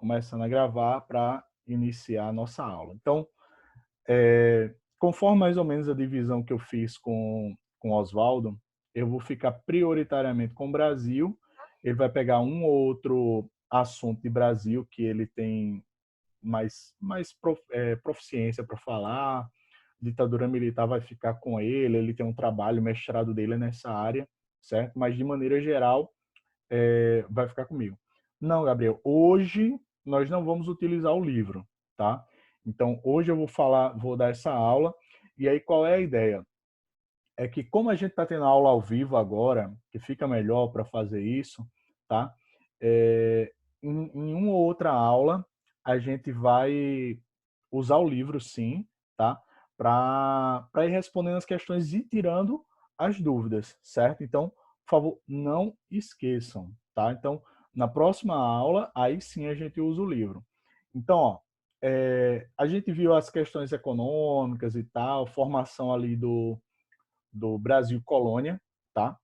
começando a gravar para iniciar a nossa aula. Então, conforme mais ou menos a divisão que eu fiz com o Oswaldo, eu vou ficar prioritariamente com o Brasil. Ele vai pegar um ou outro assunto de Brasil que ele tem mais proficiência para falar. Ditadura militar vai ficar com ele tem um trabalho, mestrado dele é nessa área, certo? Mas, de maneira geral, vai ficar comigo. Não, Gabriel, hoje nós não vamos utilizar o livro, tá? Então, hoje eu vou dar essa aula, e aí qual é a ideia? É que como a gente está tendo aula ao vivo agora, que fica melhor para fazer isso, tá? Em uma ou outra aula, a gente vai usar o livro, sim, tá? Para ir respondendo as questões e tirando as dúvidas, certo? Então, por favor, não esqueçam, tá? Então, na próxima aula, aí sim a gente usa o livro. Então, ó, a gente viu as questões econômicas e tal, formação ali do Brasil colônia, tá?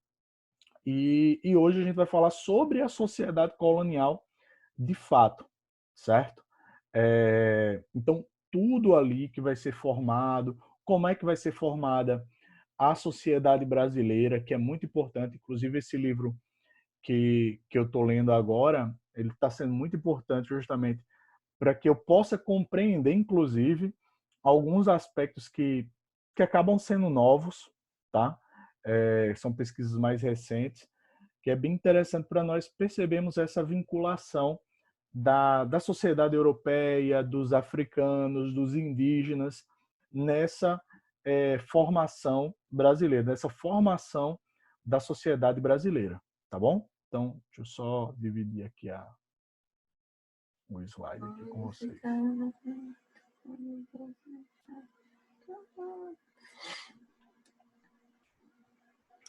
E hoje a gente vai falar sobre a sociedade colonial de fato, certo? Então, tudo ali que vai ser formado, como é que vai ser formada a sociedade brasileira, que é muito importante. Inclusive, esse livro que eu estou lendo agora, ele está sendo muito importante justamente para que eu possa compreender, inclusive, alguns aspectos que acabam sendo novos, tá? São pesquisas mais recentes, que é bem interessante para nós percebermos essa vinculação da sociedade europeia, dos africanos, dos indígenas, nessa formação brasileira, nessa formação da sociedade brasileira, tá bom? Então, deixa eu só dividir aqui o slide aqui com vocês.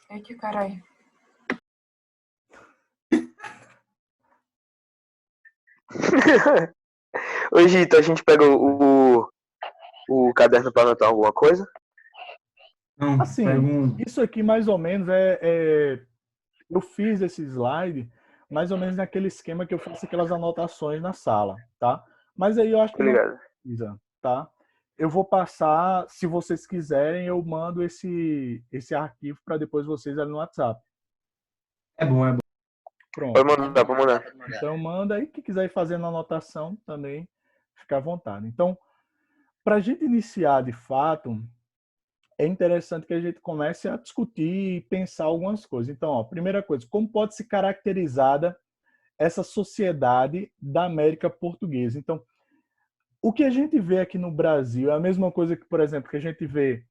Eita, caralho. Ô, Gito, a gente pega o caderno para anotar alguma coisa? Não, Assim, isso aqui mais ou menos eu fiz esse slide mais ou menos naquele esquema que eu faço aquelas anotações na sala, tá? Mas aí eu acho que não precisa, tá? Eu vou passar, se vocês quiserem, eu mando esse arquivo para depois vocês ali no WhatsApp. É bom. Pronto. Pode mandar. Então manda aí, quem quiser ir fazendo anotação também, fica à vontade. Então, para a gente iniciar de fato, é interessante que a gente comece a discutir e pensar algumas coisas. Então, ó, primeira coisa, como pode ser caracterizada essa sociedade da América Portuguesa? Então, o que a gente vê aqui no Brasil é a mesma coisa que, por exemplo, que a gente vê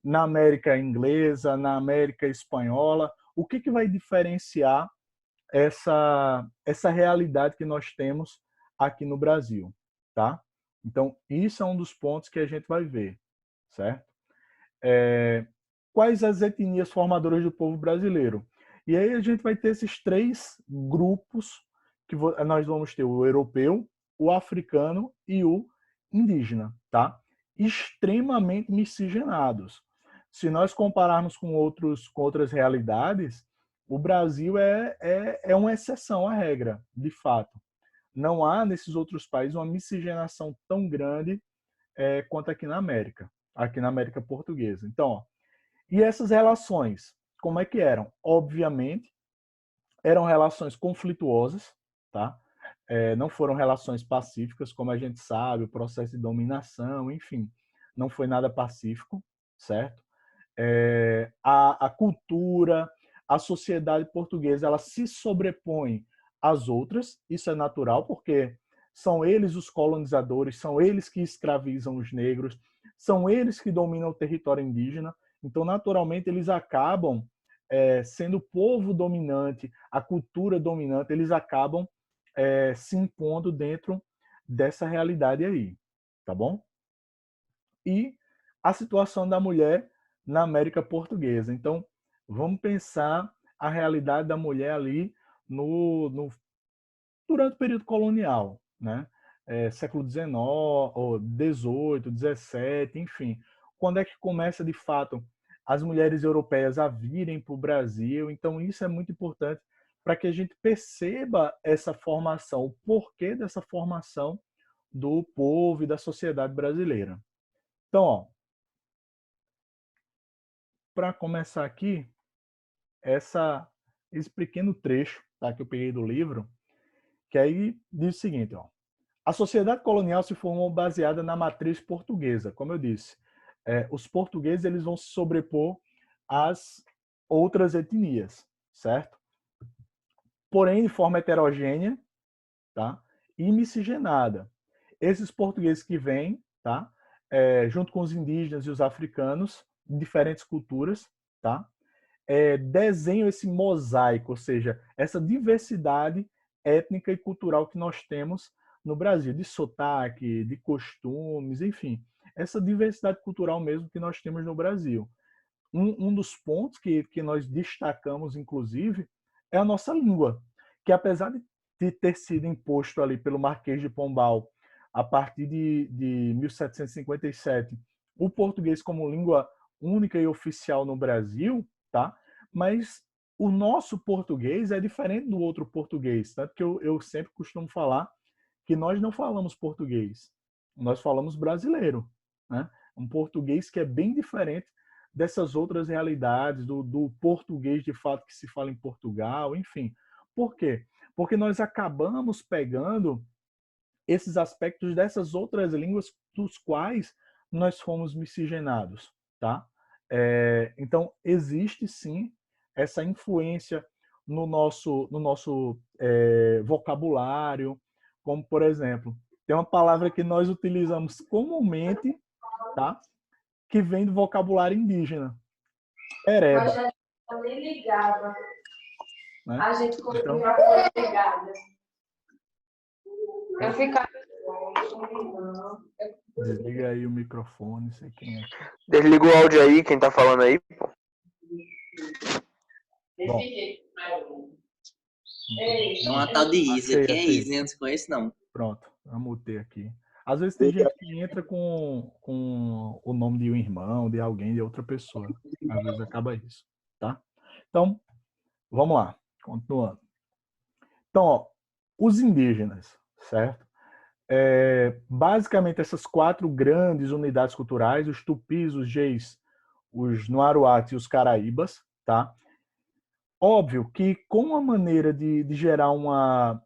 na América Inglesa, na América Espanhola. O que vai diferenciar essa realidade que nós temos aqui no Brasil, tá? Então, isso é um dos pontos que a gente vai ver, certo? Quais as etnias formadoras do povo brasileiro? E aí a gente vai ter esses três grupos que nós vamos ter: o europeu, o africano e o indígena, tá? Extremamente miscigenados. Se nós compararmos com outras realidades, o Brasil é uma exceção à regra, de fato. Não há nesses outros países uma miscigenação tão grande quanto aqui na América Portuguesa. Então, ó, e essas relações, como é que eram? Obviamente, eram relações conflituosas, tá? Não foram relações pacíficas, como a gente sabe, o processo de dominação, enfim, não foi nada pacífico, certo? A cultura, a sociedade portuguesa, ela se sobrepõe às outras, isso é natural, porque são eles os colonizadores, são eles que escravizam os negros, são eles que dominam o território indígena, então, naturalmente, eles acabam sendo o povo dominante, a cultura dominante, eles acabam se impondo dentro dessa realidade aí, tá bom? E a situação da mulher na América Portuguesa. Então, vamos pensar a realidade da mulher ali durante o período colonial, né? Século XIX, ou XVIII, XVII, enfim. Quando é que começa, de fato, as mulheres europeias a virem para o Brasil? Então, isso é muito importante para que a gente perceba essa formação, o porquê dessa formação do povo e da sociedade brasileira. Então, ó, para começar aqui, esse pequeno trecho, tá, que eu peguei do livro, que aí diz o seguinte, ó: a sociedade colonial se formou baseada na matriz portuguesa, como eu disse. Os portugueses eles vão se sobrepor às outras etnias, certo? Porém, de forma heterogênea, tá? E miscigenada. Esses portugueses que vêm, tá? Junto com os indígenas e os africanos, de diferentes culturas, tá? Desenham esse mosaico, ou seja, essa diversidade étnica e cultural que nós temos no Brasil, de sotaque, de costumes, enfim, essa diversidade cultural mesmo que nós temos no Brasil. Um dos pontos que nós destacamos, inclusive, é a nossa língua, que apesar de ter sido imposto ali pelo Marquês de Pombal, a partir de 1757, o português como língua única e oficial no Brasil, tá? Mas o nosso português é diferente do outro português, tanto que eu sempre costumo falar que nós não falamos português, nós falamos brasileiro, né? Um português que é bem diferente dessas outras realidades, do português de fato que se fala em Portugal, enfim. Por quê? Porque nós acabamos pegando esses aspectos dessas outras línguas dos quais nós fomos miscigenados, tá? Então, existe sim essa influência no nosso vocabulário, como, por exemplo, tem uma palavra que nós utilizamos comumente, tá? Que vem do vocabulário indígena, pereba. Mas a gente tá nem ligava. Né? A gente continua Então, ligada. Eu ficava. desliga aí o microfone, não sei quem é. Desliga o áudio aí, quem tá falando aí, pô. Bom, É uma tal de Isa. achei, Quem é achei. Isa? Eu não conheço, não. Pronto, eu mutei aqui. Às vezes tem gente que entra com o nome de um irmão, de alguém, de outra pessoa. Às vezes acaba isso, tá? Então, vamos lá, continuando. Então, ó, os indígenas, certo? Basicamente, essas 4 grandes unidades culturais, os tupis, os geis, os noaruates e os caraíbas, tá? Óbvio que com a maneira de gerar uma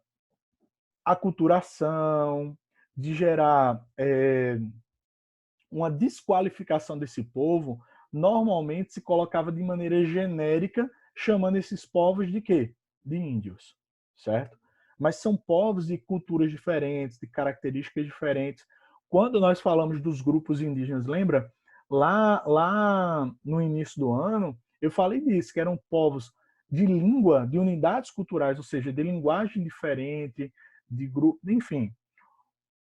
aculturação, de gerar uma desqualificação desse povo, normalmente se colocava de maneira genérica, chamando esses povos de quê? De índios, certo? Mas são povos de culturas diferentes, de características diferentes. Quando nós falamos dos grupos indígenas, lembra? Lá no início do ano, eu falei disso, que eram povos de língua, de unidades culturais, ou seja, de linguagem diferente, de grupo, enfim.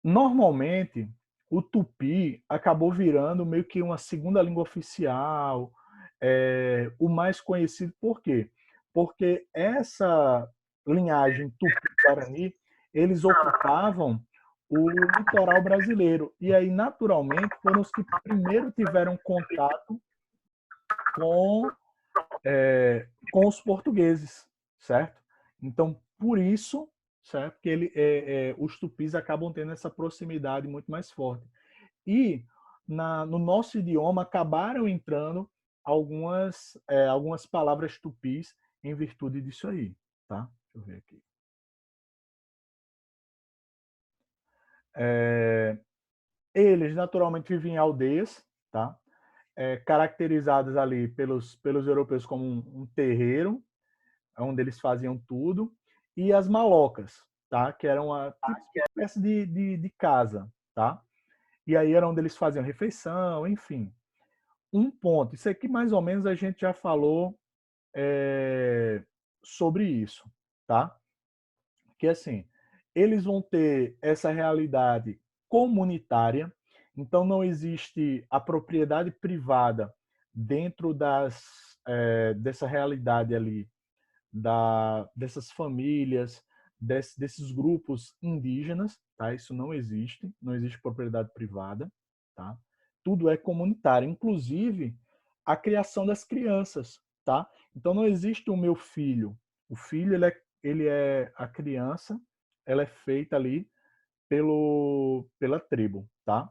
Normalmente, o tupi acabou virando meio que uma segunda língua oficial, o mais conhecido por quê? Porque essa linhagem tupi-guarani, eles ocupavam o litoral brasileiro. E aí, naturalmente, foram os que primeiro tiveram contato com, com os portugueses, certo? Então, por isso, certo? Que os tupis acabam tendo essa proximidade muito mais forte. E no nosso idioma acabaram entrando algumas palavras tupis em virtude disso aí, tá? Deixa eu ver aqui. Eles naturalmente vivem em aldeias, tá? Caracterizadas ali pelos europeus como um terreiro, onde eles faziam tudo, e as malocas, tá? Que eram uma espécie de casa, tá? E aí era onde eles faziam refeição, enfim. Um ponto, isso aqui mais ou menos a gente já falou sobre isso, tá? Que assim, eles vão ter essa realidade comunitária, então não existe a propriedade privada dentro dessa realidade ali, dessas famílias, desses grupos indígenas, tá? Isso não existe propriedade privada, tá? Tudo é comunitário, inclusive a criação das crianças, tá? Então não existe o meu filho, O filho, ele é a criança, ela é feita ali pela tribo, tá?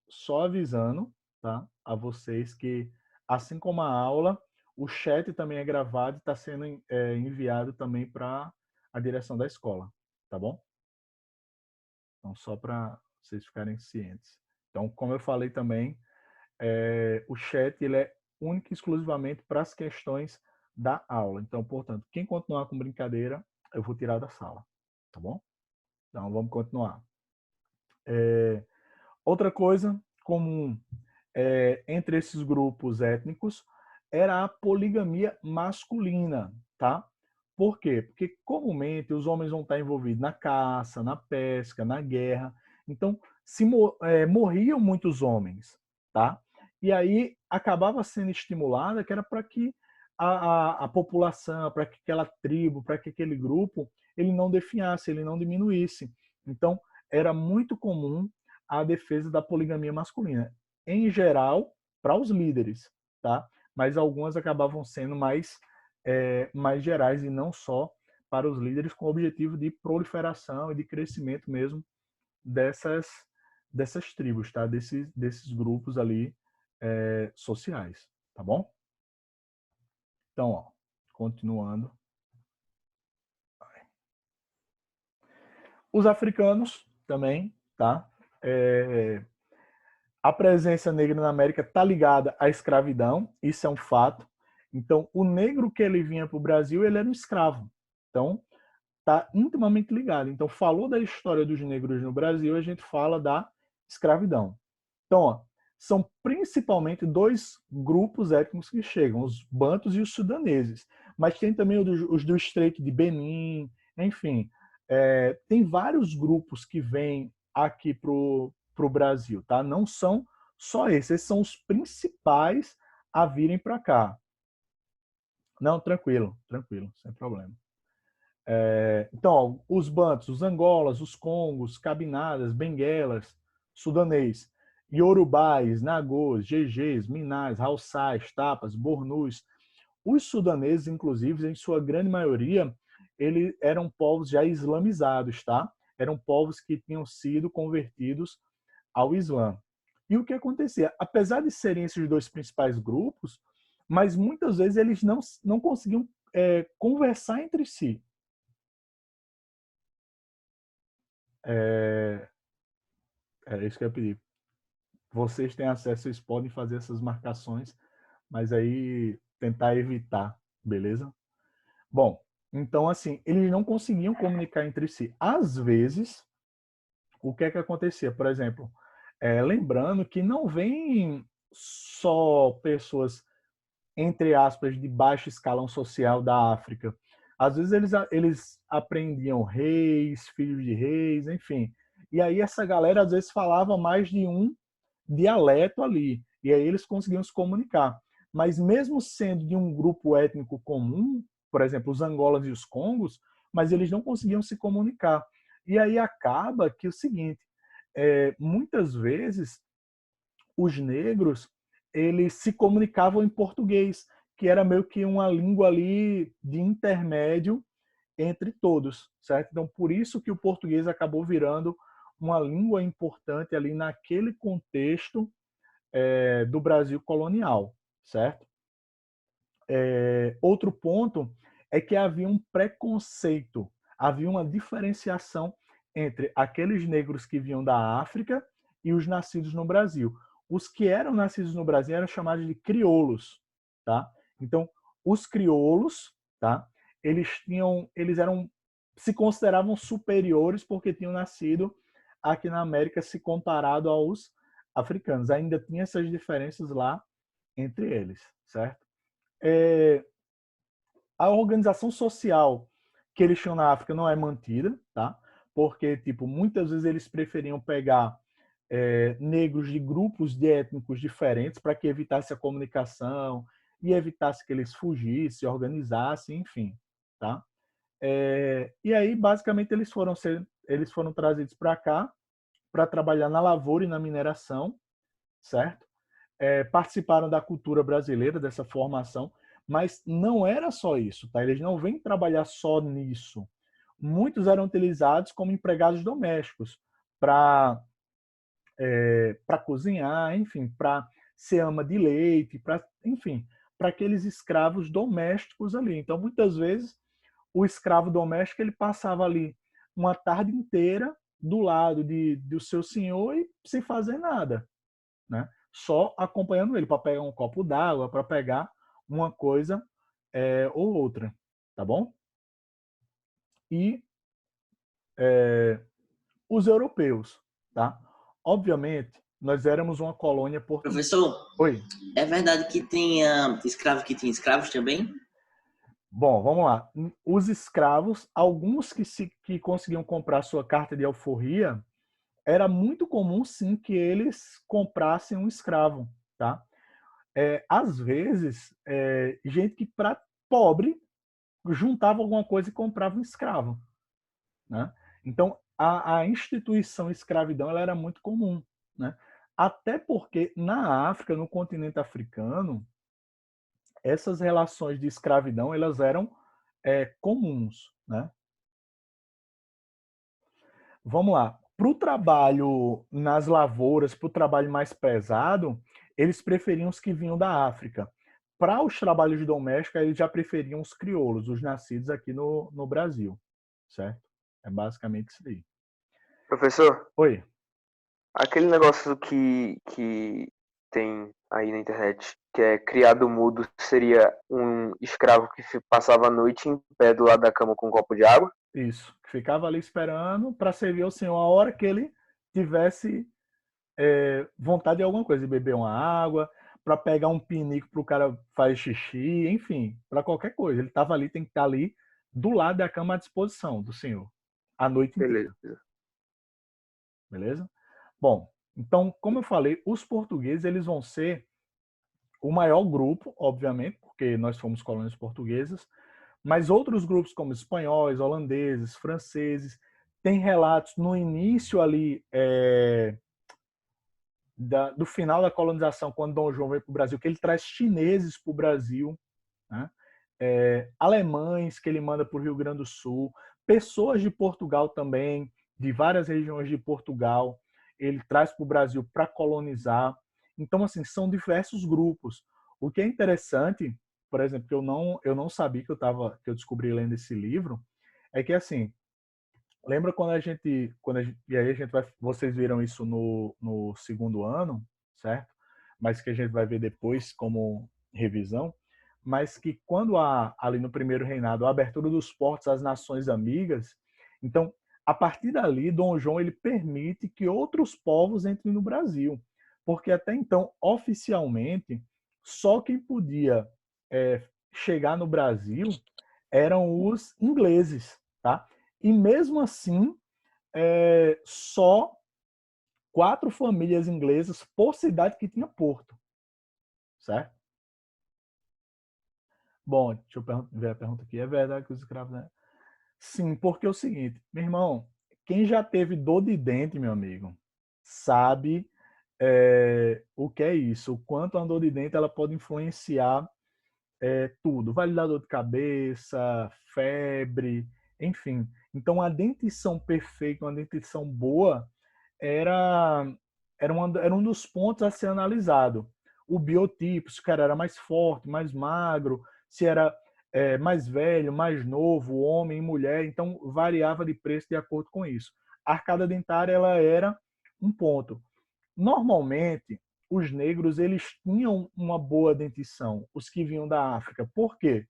Só avisando, tá, a vocês que, assim como a aula, o chat também é gravado e está sendo enviado também para a direção da escola, tá bom? Então, só para vocês ficarem cientes. Então, como eu falei também, o chat ele é único e exclusivamente para as questões da aula. Então, portanto, quem continuar com brincadeira, eu vou tirar da sala, tá bom? Então, vamos continuar. Outra coisa comum entre esses grupos étnicos era a poligamia masculina, tá? Por quê? Porque comumente os homens vão estar envolvidos na caça, na pesca, na guerra. Então, morriam muitos homens, tá? E aí acabava sendo estimulada que era para que a população, para que aquela tribo, para que aquele grupo, ele não definhasse, ele não diminuísse. Então, era muito comum a defesa da poligamia masculina. Em geral, para os líderes, tá? Mas algumas acabavam sendo mais gerais e não só para os líderes, com o objetivo de proliferação e de crescimento mesmo dessas tribos, tá? Desses grupos ali sociais, tá bom? Então, ó, continuando. Os africanos também, tá? A presença negra na América está ligada à escravidão, isso é um fato. Então, o negro que ele vinha para o Brasil, ele era um escravo. Então, está intimamente ligado. Então, falou da história dos negros no Brasil, a gente fala da escravidão. Então, ó, são principalmente dois grupos étnicos que chegam, os bantus e os sudaneses. Mas tem também os do Estreito de Benin, enfim. Tem vários grupos que vêm aqui para o Brasil, tá? Não são só esses são os principais a virem para cá. Não, tranquilo, sem problema. Então, ó, os bantus, os angolas, os congos, cabinadas, benguelas, sudanês, iorubais, nagôs, gegês, minais, haussais, tapas, bornus. Os sudaneses, inclusive, em sua grande maioria, eles eram povos já islamizados, tá? Eram povos que tinham sido convertidos ao Islã. E o que acontecia? Apesar de serem esses dois principais grupos, mas muitas vezes eles não conseguiam conversar entre si. É isso que eu ia pedir. Vocês têm acesso, vocês podem fazer essas marcações, mas aí tentar evitar, beleza? Bom, então assim, eles não conseguiam comunicar entre si. Às vezes, o que é que acontecia? Por exemplo, lembrando que não vem só pessoas, entre aspas, de baixo escalão social da África. Às vezes eles aprendiam reis, filhos de reis, enfim. E aí essa galera às vezes falava mais de um dialeto ali. E aí eles conseguiam se comunicar. Mas mesmo sendo de um grupo étnico comum, por exemplo, os angolas e os congos, mas eles não conseguiam se comunicar. E aí acaba que é o seguinte, muitas vezes os negros eles se comunicavam em português, que era meio que uma língua ali de intermédio entre todos, certo? Então, por isso que o português acabou virando uma língua importante ali naquele contexto do Brasil colonial, certo? Outro ponto é que havia um preconceito, havia uma diferenciação entre aqueles negros que vinham da África e os nascidos no Brasil. Os que eram nascidos no Brasil eram chamados de crioulos, tá? Então, os crioulos, tá? Eles se consideravam superiores porque tinham nascido aqui na América se comparado aos africanos. Ainda tinha essas diferenças lá entre eles, certo? A organização social que eles tinham na África não é mantida, tá? Porque, tipo, muitas vezes eles preferiam pegar negros de grupos de étnicos diferentes para que evitasse a comunicação e evitasse que eles fugissem, organizassem, enfim, tá? E aí, basicamente, eles foram trazidos para cá para trabalhar na lavoura e na mineração, certo? Participaram da cultura brasileira, dessa formação, Mas não era só isso, tá? Eles não vêm trabalhar só nisso. Muitos eram utilizados como empregados domésticos para cozinhar, enfim, para ser ama de leite, enfim, para aqueles escravos domésticos ali. Então, muitas vezes, o escravo doméstico ele passava ali uma tarde inteira do lado do seu senhor e sem fazer nada, né? Só acompanhando ele para pegar um copo d'água, para pegar uma coisa ou outra, tá bom? E os europeus, tá? Obviamente, nós éramos uma colônia portuguesa. Professor, Oi. é verdade que tinha escravo que tinha escravos também? Bom, vamos lá. Os escravos, alguns que conseguiam comprar sua carta de alforria, era muito comum, sim, que eles comprassem um escravo, tá? Às vezes, gente que para pobre juntava alguma coisa e comprava um escravo, né? Então, a instituição escravidão ela era muito comum, né? Até porque na África, no continente africano, essas relações de escravidão elas eram comuns, né? Vamos lá. Para o trabalho nas lavouras, para o trabalho mais pesado, eles preferiam os que vinham da África. Para os trabalhos domésticos, eles já preferiam os crioulos, os nascidos aqui no Brasil, certo? É basicamente isso aí. Professor, Oi. aquele negócio que tem aí na internet, que é criado mudo, seria um escravo que passava a noite em pé do lado da cama com um copo de água? Isso. Ficava ali esperando para servir ao senhor a hora que ele tivesse vontade de alguma coisa, de beber uma água, para pegar um pinico para o cara fazer xixi, enfim, para qualquer coisa. Ele estava ali, tem que estar ali do lado da cama à disposição do senhor, a noite inteira. Beleza. Beleza? Bom, então, como eu falei, os portugueses eles vão ser o maior grupo, obviamente, porque nós fomos colônias portuguesas, mas outros grupos como espanhóis, holandeses, franceses, tem relatos no início ali do final da colonização, quando Dom João veio para o Brasil, que ele traz chineses para o Brasil, né? Alemães que ele manda para o Rio Grande do Sul, pessoas de Portugal também, de várias regiões de Portugal, ele traz para o Brasil para colonizar. Então, assim, são diversos grupos. O que é interessante, por exemplo, que eu não sabia que eu descobri lendo esse livro, é que assim, lembra e aí vocês viram isso no segundo ano, certo? Mas que a gente vai ver depois como revisão, mas que quando há ali no primeiro reinado a abertura dos portos às nações amigas, então a partir dali Dom João ele permite que outros povos entrem no Brasil, porque até então oficialmente só quem podia chegar no Brasil eram os ingleses, tá? E mesmo assim, só 4 famílias inglesas por cidade que tinha porto, certo? Bom, deixa eu ver a pergunta aqui. É verdade que os escravos... Né? Sim, porque é o seguinte, meu irmão, quem já teve dor de dente, meu amigo, sabe o que é isso, o quanto a dor de dente ela pode influenciar tudo. Vai lhe dar dor de cabeça, febre, enfim. Então, a dentição perfeita, uma dentição boa, era, era um dos pontos a ser analisado. O biotipo, se o cara era mais forte, mais magro, se era mais velho, mais novo, homem, mulher, então variava de preço de acordo com isso. A arcada dentária ela era um ponto. Normalmente, os negros eles tinham uma boa dentição, os que vinham da África. Por quê?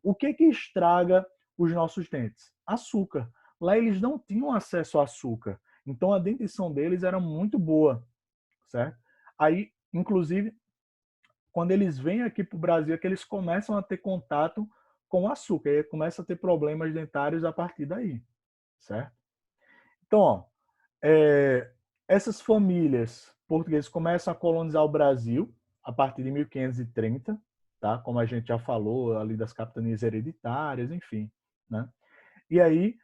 O que estraga os nossos dentes? Açúcar. Lá eles não tinham acesso a açúcar. Então a dentição deles era muito boa, certo? Aí, inclusive, quando eles vêm aqui para o Brasil, é que eles começam a ter contato com o açúcar. E começam a ter problemas dentários a partir daí, certo? Então, ó, essas famílias portuguesas começam a colonizar o Brasil a partir de 1530, tá? Como a gente já falou, ali das capitanias hereditárias, enfim, né? E aí,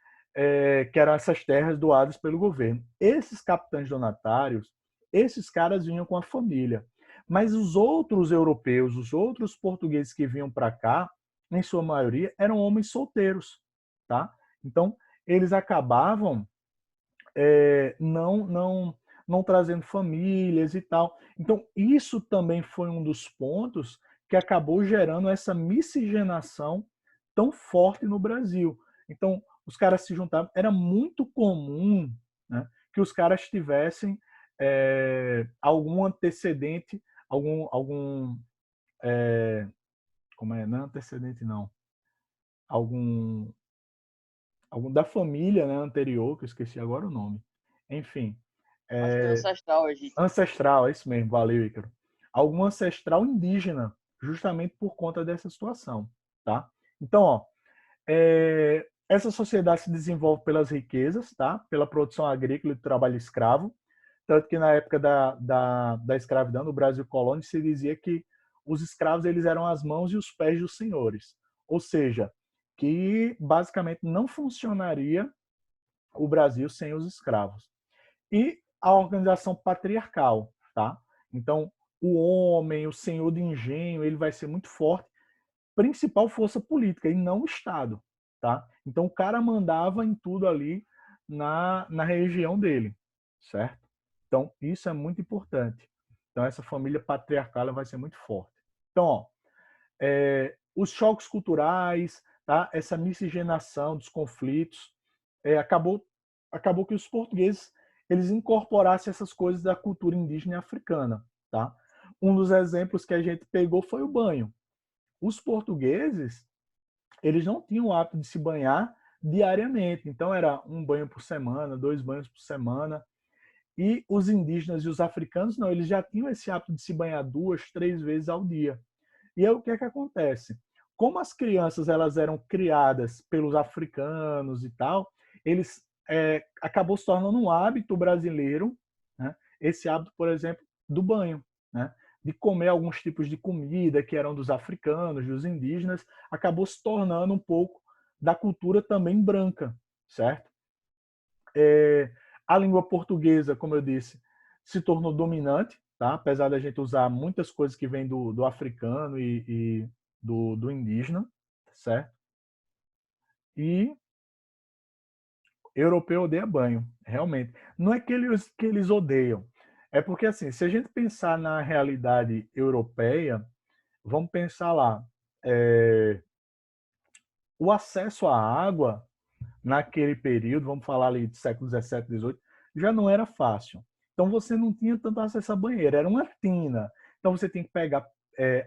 que eram essas terras doadas pelo governo. Esses capitães donatários, esses caras vinham com a família. Mas os outros europeus, os outros portugueses que vinham para cá, em sua maioria, eram homens solteiros, tá? Então, eles acabavam não trazendo famílias e tal. Então, isso também foi um dos pontos que acabou gerando essa miscigenação tão forte no Brasil. Então, os caras se juntavam. Era muito comum, né, que os caras tivessem algum antecedente, algum como é? Não é antecedente, não. Algum da família, né, anterior, que eu esqueci agora o nome. Enfim, Acho que é ancestral, Egito. ancestral, é isso mesmo, valeu, Ícaro. Algum ancestral indígena, justamente por conta dessa situação, tá? Então, ó, essa sociedade se desenvolve pelas riquezas, tá? Pela produção agrícola e do trabalho escravo, tanto que na época da escravidão, no Brasil colônia, se dizia que os escravos eles eram as mãos e os pés dos senhores, ou seja, que basicamente não funcionaria o Brasil sem os escravos. E a organização patriarcal, tá? Então, o homem, o senhor de engenho, ele vai ser muito forte, principal força política e não o Estado, tá? Então, o cara mandava em tudo ali na região dele, certo? Então, isso é muito importante. Então, essa família patriarcal ela vai ser muito forte. Então, ó, os choques culturais, tá? Essa miscigenação dos conflitos, acabou que os portugueses eles incorporassem essas coisas da cultura indígena e africana, tá? Um dos exemplos que a gente pegou foi o banho. Os portugueses, eles não tinham o hábito de se banhar diariamente, então era um banho por semana, 2 banhos por semana. E os indígenas e os africanos, não, eles já tinham esse hábito de se banhar 2, 3 vezes ao dia. E aí o que é que acontece? Como as crianças elas eram criadas pelos africanos e tal, eles acabou se tornando um hábito brasileiro, né? Esse hábito, por exemplo, do banho, né? De comer alguns tipos de comida que eram dos africanos, dos indígenas, acabou se tornando um pouco da cultura também branca, certo? A língua portuguesa, como eu disse, se tornou dominante, tá? Apesar da gente usar muitas coisas que vêm do africano e do indígena, certo? E europeu odeia banho, realmente. Não é que eles odeiam, é porque, assim, se a gente pensar na realidade europeia, vamos pensar lá, o acesso à água naquele período, vamos falar ali de século XVII, XVIII, já não era fácil. Então você não tinha tanto acesso à banheira, era uma tina. Então você tem que pegar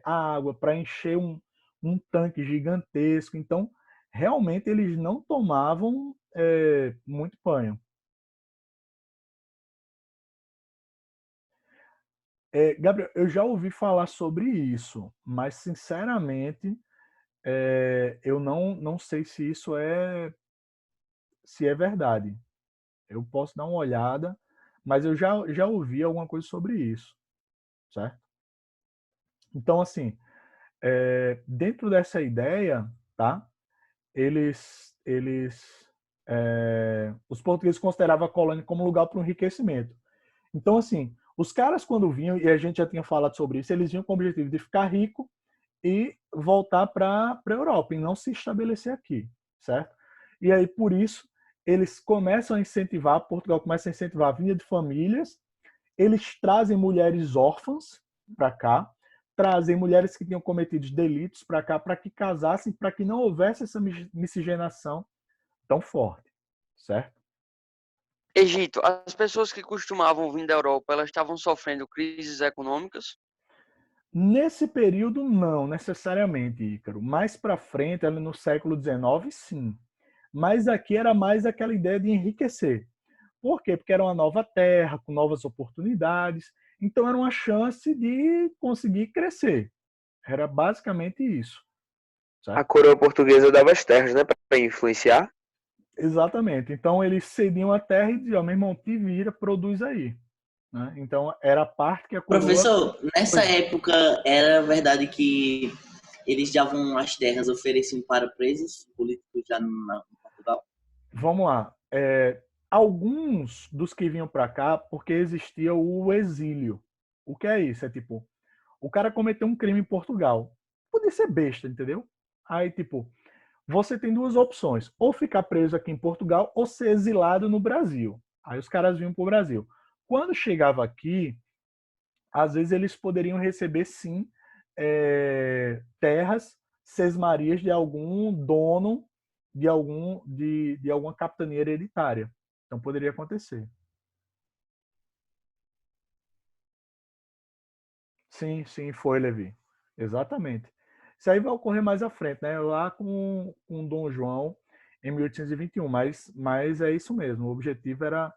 a água para encher um tanque gigantesco. Então, realmente eles não tomavam muito banho. Gabriel, eu já ouvi falar sobre isso, mas sinceramente eu não sei se isso se é verdade. Eu posso dar uma olhada, mas eu já ouvi alguma coisa sobre isso, certo? Então, assim, dentro dessa ideia, tá? Os portugueses consideravam a colônia como lugar para o enriquecimento. Então, assim, os caras quando vinham, e a gente já tinha falado sobre isso, eles vinham com o objetivo de ficar rico e voltar para a Europa e não se estabelecer aqui, certo? E aí, por isso, eles começam a incentivar, Portugal começa a incentivar a vinda de famílias, eles trazem mulheres órfãs para cá, trazem mulheres que tinham cometido delitos para cá, para que casassem, para que não houvesse essa miscigenação tão forte, certo? Egito, as pessoas que costumavam vir da Europa, elas estavam sofrendo crises econômicas? Nesse período, não necessariamente, Ícaro. Mais para frente, ali no século XIX, sim. Mas aqui era mais aquela ideia de enriquecer. Por quê? Porque era uma nova terra, com novas oportunidades. Então, era uma chance de conseguir crescer. Era basicamente isso. A Certo? coroa portuguesa dava as terras, né, para influenciar. Exatamente. Então, eles cediam a terra e diziam, meu irmão, te vira, produz aí. Né? Então, era a parte que a coroa... Professor, nessa época era verdade que eles davam as terras, ofereciam para presos políticos já em Portugal? Vamos lá. Alguns dos que vinham para cá, porque existia o exílio. O que é isso? É tipo, o cara cometeu um crime em Portugal. Podia ser besta, entendeu? Aí, tipo, você tem duas opções. Ou ficar preso aqui em Portugal ou ser exilado no Brasil. Aí os caras vinham para o Brasil. Quando chegava aqui, às vezes eles poderiam receber, sim, terras, sesmarias de algum dono de alguma capitania hereditária. Então poderia acontecer. Sim, sim, foi, Levi. Exatamente. Isso aí vai ocorrer mais à frente, né? Lá com Dom João, em 1821. Mas é isso mesmo. O objetivo era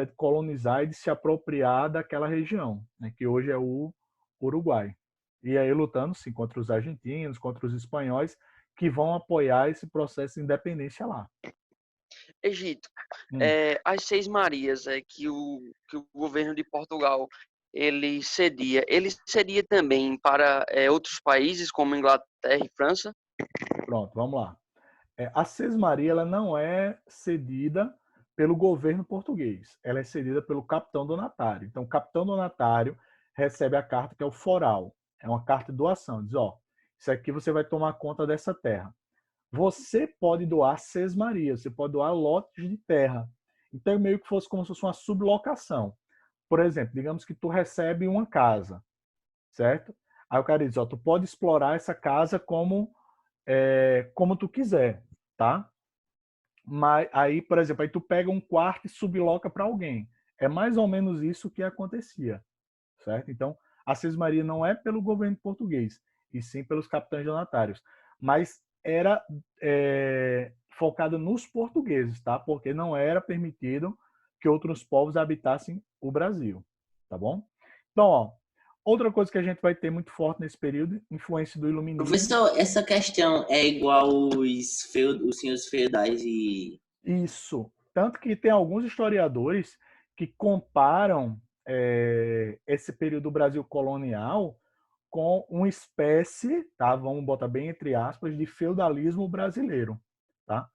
de colonizar e de se apropriar daquela região, né? Que hoje é o Uruguai. E aí lutando, sim, contra os argentinos, contra os espanhóis, que vão apoiar esse processo de independência lá. Egito, Hum. as Seis Marias que o governo de Portugal ele cedia também para outros países como Inglaterra e França? Pronto, vamos lá. A Sesmaria ela não é cedida pelo governo português, ela é cedida pelo capitão donatário. Então, o capitão donatário recebe a carta que é o foral, é uma carta de doação, diz, ó, isso aqui você vai tomar conta dessa terra. Você pode doar sesmarias, você pode doar lotes de terra. Então, é meio que fosse como se fosse uma sublocação. Por exemplo, digamos que tu recebe uma casa, certo? Aí o cara diz, ó, tu pode explorar essa casa como tu quiser, tá? Mas aí, por exemplo, aí tu pega um quarto e subloca para alguém. É mais ou menos isso que acontecia, certo? Então, a Sesmaria não é pelo governo português, e sim pelos capitães donatários. Mas era focada nos portugueses, tá? Porque não era permitido que outros povos habitassem o Brasil, tá bom? Então, ó, outra coisa que a gente vai ter muito forte nesse período, influência do iluminismo. Professor, essa questão é igual os senhores feudais e... Isso. Tanto que tem alguns historiadores que comparam esse período do Brasil colonial com uma espécie, tá? Vamos botar bem entre aspas, de feudalismo brasileiro, tá?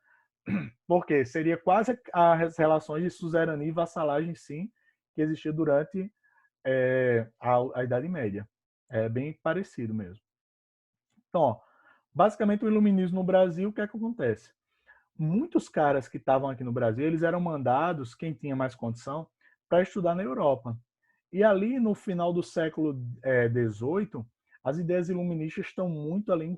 Porque seria quase as relações de suzerania e vassalagem, sim, que existia durante a Idade Média. É bem parecido mesmo. Então, ó, basicamente o iluminismo no Brasil, o que é que acontece? Muitos caras que estavam aqui no Brasil, eles eram mandados, quem tinha mais condição, para estudar na Europa. E ali no final do século XVIII, as ideias iluministas estão muito ali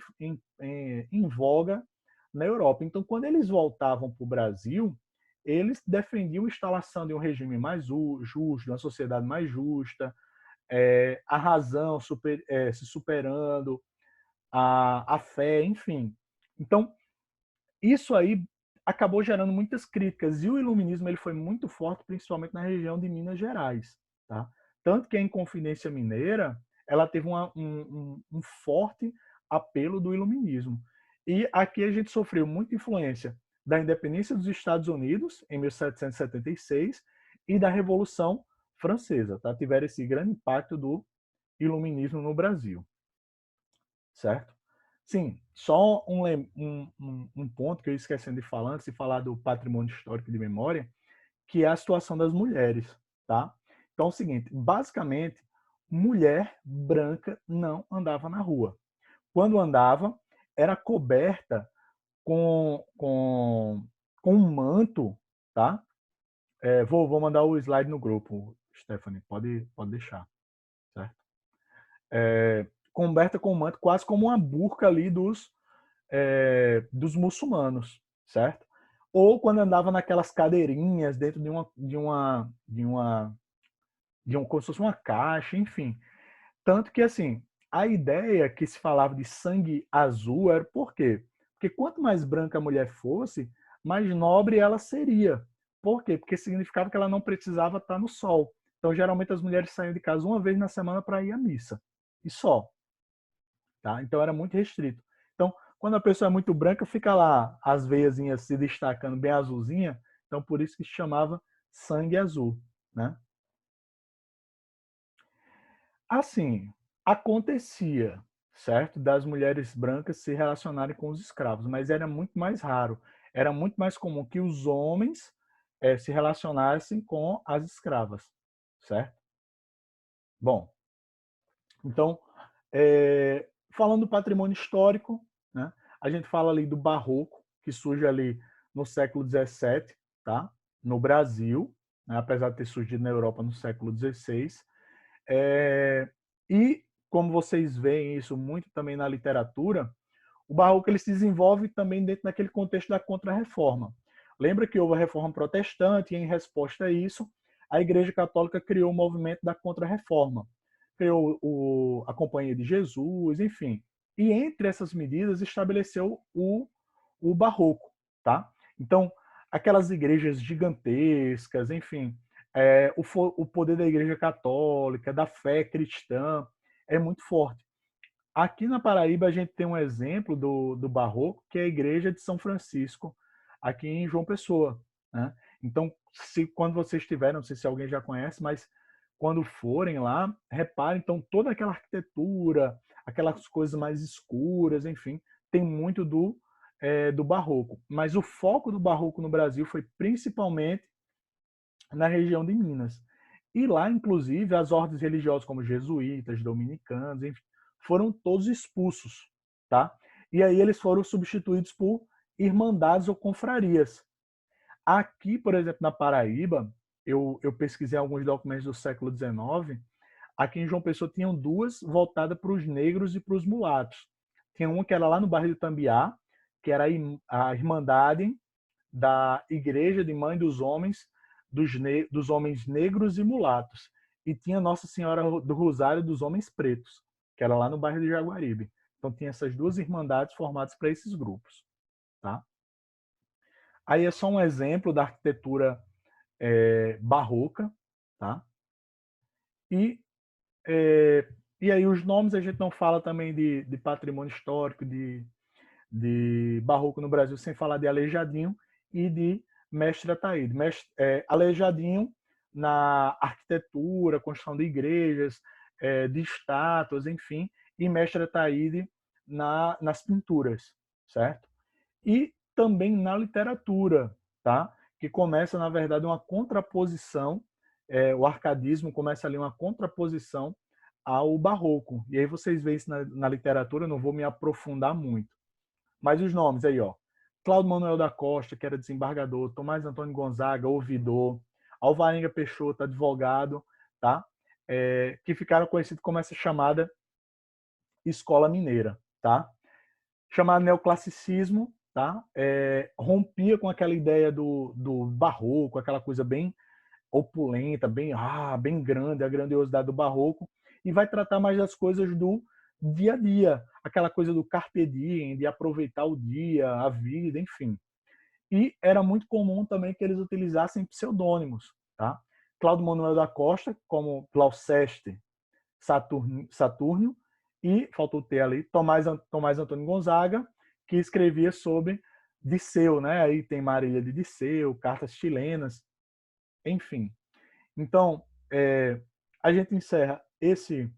em voga na Europa. Então, quando eles voltavam para o Brasil, eles defendiam a instalação de um regime mais justo, de uma sociedade mais justa, a razão se superando, a fé, enfim. Então, isso aí acabou gerando muitas críticas e o iluminismo ele foi muito forte, principalmente na região de Minas Gerais, tá? Tanto que a Inconfidência Mineira ela teve um forte apelo do iluminismo. E aqui a gente sofreu muita influência da independência dos Estados Unidos em 1776 e da Revolução Francesa, tá? Tiveram esse grande impacto do iluminismo no Brasil, certo? Sim, só um ponto que eu esqueci de falar antes de falar do patrimônio histórico de memória, que é a situação das mulheres, tá? Então é o seguinte, basicamente, mulher branca não andava na rua. Quando andava, era coberta com um manto, tá? Vou mandar o slide no grupo, Stephanie, pode deixar, certo? Coberta com um manto, quase como uma burca ali dos muçulmanos, certo? Ou quando andava naquelas cadeirinhas dentro como se fosse uma caixa, enfim. Tanto que, assim, a ideia que se falava de sangue azul era por quê? Porque quanto mais branca a mulher fosse, mais nobre ela seria. Por quê? Porque significava que ela não precisava estar no sol. Então, geralmente, as mulheres saíam de casa uma vez na semana para ir à missa. E só. Tá? Então, era muito restrito. Então, quando a pessoa é muito branca, fica lá as veiazinhas se destacando bem azulzinha. Então, por isso que se chamava sangue azul, né? Assim, acontecia, certo? Das mulheres brancas se relacionarem com os escravos, mas era muito mais raro. Era muito mais comum que os homens se relacionassem com as escravas, certo? Bom, então, Falando do patrimônio histórico, né, a gente fala ali do Barroco, que surge ali no século XVII, tá? No Brasil, né, apesar de ter surgido na Europa no século XVI. E, como vocês veem isso muito também na literatura, o Barroco ele se desenvolve também dentro daquele contexto da Contra-Reforma. Lembra que houve a Reforma Protestante e, em resposta a isso, a Igreja Católica criou o movimento da Contra-Reforma. Criou a Companhia de Jesus, enfim. E, entre essas medidas, estabeleceu o Barroco. Tá? Então, aquelas igrejas gigantescas, enfim, o poder da Igreja Católica, da fé cristã, é muito forte. Aqui na Paraíba, a gente tem um exemplo do Barroco, que é a Igreja de São Francisco, aqui em João Pessoa. Né? Então, quando vocês estiverem, não sei se alguém já conhece, mas quando forem lá, reparem, então, toda aquela arquitetura, aquelas coisas mais escuras, enfim, tem muito do Barroco. Mas o foco do Barroco no Brasil foi principalmente na região de Minas. E lá, inclusive, as ordens religiosas como jesuítas, dominicanos, enfim, foram todos expulsos, tá? E aí eles foram substituídos por irmandades ou confrarias. Aqui, por exemplo, na Paraíba, eu pesquisei alguns documentos do século XIX, aqui em João Pessoa tinham duas voltadas para os negros e para os mulatos. Tinha uma que era lá no bairro do Tambiá, que era a Irmandade da Igreja de Mãe dos Homens, dos homens negros e mulatos. E tinha Nossa Senhora do Rosário dos Homens Pretos, que era lá no bairro de Jaguaribe. Então tinha essas duas irmandades formadas para esses grupos. Tá? Aí é só um exemplo da arquitetura barroca. Tá? E aí os nomes a gente não fala também de patrimônio histórico, de barroco no Brasil, sem falar de Aleijadinho e de Mestre Ataíde. Aleijadinho na arquitetura, construção de igrejas, de estátuas, enfim, e Mestre Ataíde nas pinturas, certo? E também na literatura, tá? Que começa, na verdade, uma contraposição, o arcadismo começa ali uma contraposição ao barroco. E aí vocês veem isso na literatura, eu não vou me aprofundar muito. Mas os nomes aí, ó. Cláudio Manuel da Costa, que era desembargador, Tomás Antônio Gonzaga, ouvidor, Alvarenga Peixoto, advogado, tá? Que ficaram conhecidos como essa chamada escola mineira, tá? Chamado neoclassicismo, tá? Rompia com aquela ideia do barroco, aquela coisa bem opulenta, bem grande, a grandiosidade do barroco, e vai tratar mais das coisas do dia a dia, aquela coisa do carpe diem, de aproveitar o dia, a vida, enfim. E era muito comum também que eles utilizassem pseudônimos, tá? Cláudio Manuel da Costa, como Glauceste Saturnio, e, faltou ter ali, Tomás Antônio Gonzaga, que escrevia sobre Disseu, né? Aí tem Marília de Disseu, cartas chilenas, enfim. Então, a gente encerra esse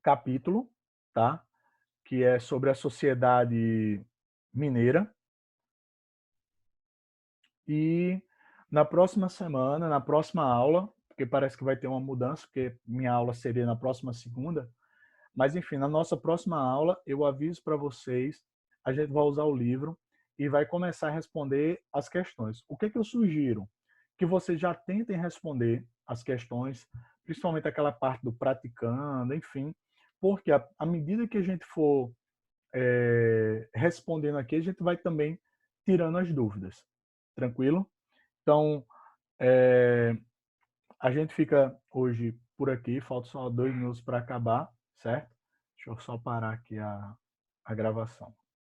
capítulo, tá? Que é sobre a sociedade mineira. E na próxima semana, na próxima aula, porque parece que vai ter uma mudança, porque minha aula seria na próxima segunda, mas enfim, na nossa próxima aula, eu aviso para vocês, a gente vai usar o livro e vai começar a responder as questões. O que eu sugiro? Que vocês já tentem responder as questões, principalmente aquela parte do praticando, enfim, porque à medida que a gente for respondendo aqui, a gente vai também tirando as dúvidas. Tranquilo? Então, a gente fica hoje por aqui, falta só 2 minutos para acabar, certo? Deixa eu só parar aqui a gravação.